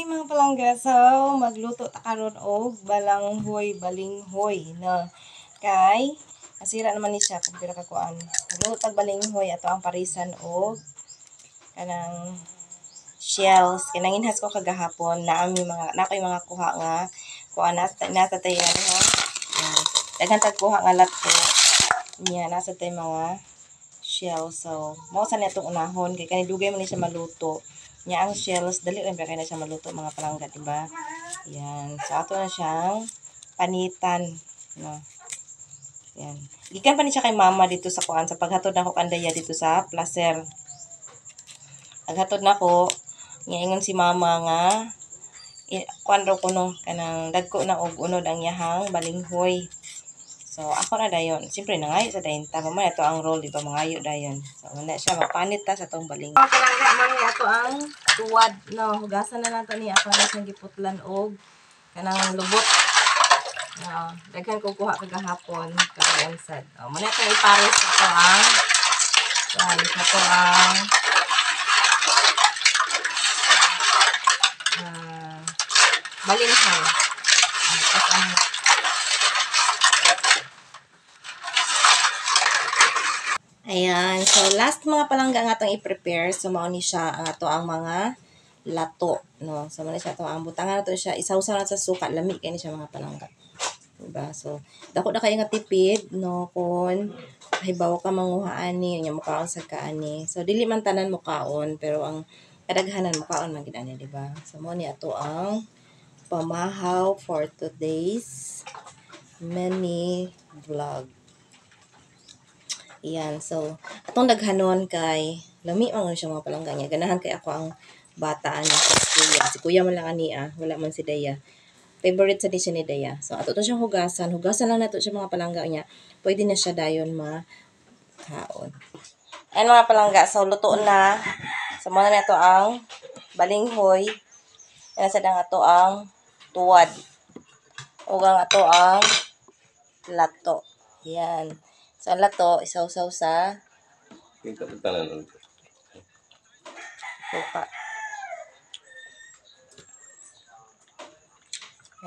Hi mga palangga, so magluto ta karon og balinghoy na kay nasira naman ni siya kung pila ka kuan. Magluto tag balinghoy ato ang parisan og kanang shells kinanginhas ko kagahapon na ang mga kuha nga kuan nasa tayo ha. Daghan tag kuha nga lato niya nasa tay mga shells. So mo sa netong unahon kay kani dugay man ni siya maluto. Nya ang shells dali ra kay na siya maluto mga palangga, diba? Yan. So ato na siyang panitan, no. Yan. Gikan pa ni siya kay mama dito sa kuan sa paghatod nako kandaya dito sa Placer. Naghatod nako, nya ingon si mama nga kuan raw kuno kanang dagko na og unod ang yahang balinghoy. So, ako na dayon. Siyempre, nangayo sa dayon. Tama man, ito ang roll, diba? Mangayo dayon. So, muna siya, magpanit ta sa itong baling. So, palangga mo niya, ito ang tuwad. No, hugasan na nato niya. Ako na siyang giputlan og kanang lubot. No, daghan ko kuha kagahapon. Kagayansad. O, muna ito ipares na ito ang balinghoy. Tapos ang ayan. So, last mga palangga nga itong i-prepare. So, mauni siya ang ato ang mga lato. No? So, mauni siya ito. Ang butangan na ito siya. Isaw-saw na sa suka. Lami kayo siya mga palangga. Diba? So, dako na kayo nga tipid. No? Kung hibaw ka manguhaan ni. Yung mukaon sa kaani. So, dili man tanan mukaon. Pero ang kadaghanan mukaon man ginani. Diba? So, mauni ito ang pamahaw for today's mini vlog. Iyan. So, atong daghanon kay lami man siya mga palangga niya. Ganahan kay ako ang bata niya si kuya. Si kuya man lang ani wala man si Daya. Favorite sa siya ni Daya. So, ato to siyang hugasan. Hugasan lang nato siya mga palangga niya. Pwede na siya dayon makaon. Ayan mga palangga. So, luto na. So, muna na ito ang balinghoy. Yan sa dang ato ang tuwad. Ugang ato ang lato. Yan. So, ang lato, isaw-saw sa suka.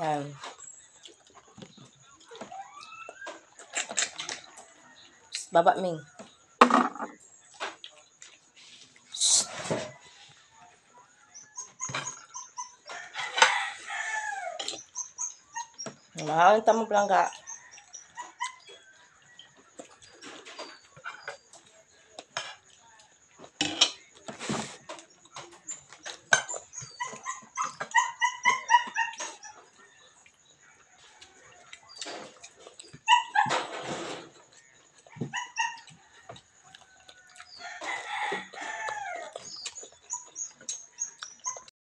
Yan. Baba, Ming. Mahal tamo palangga.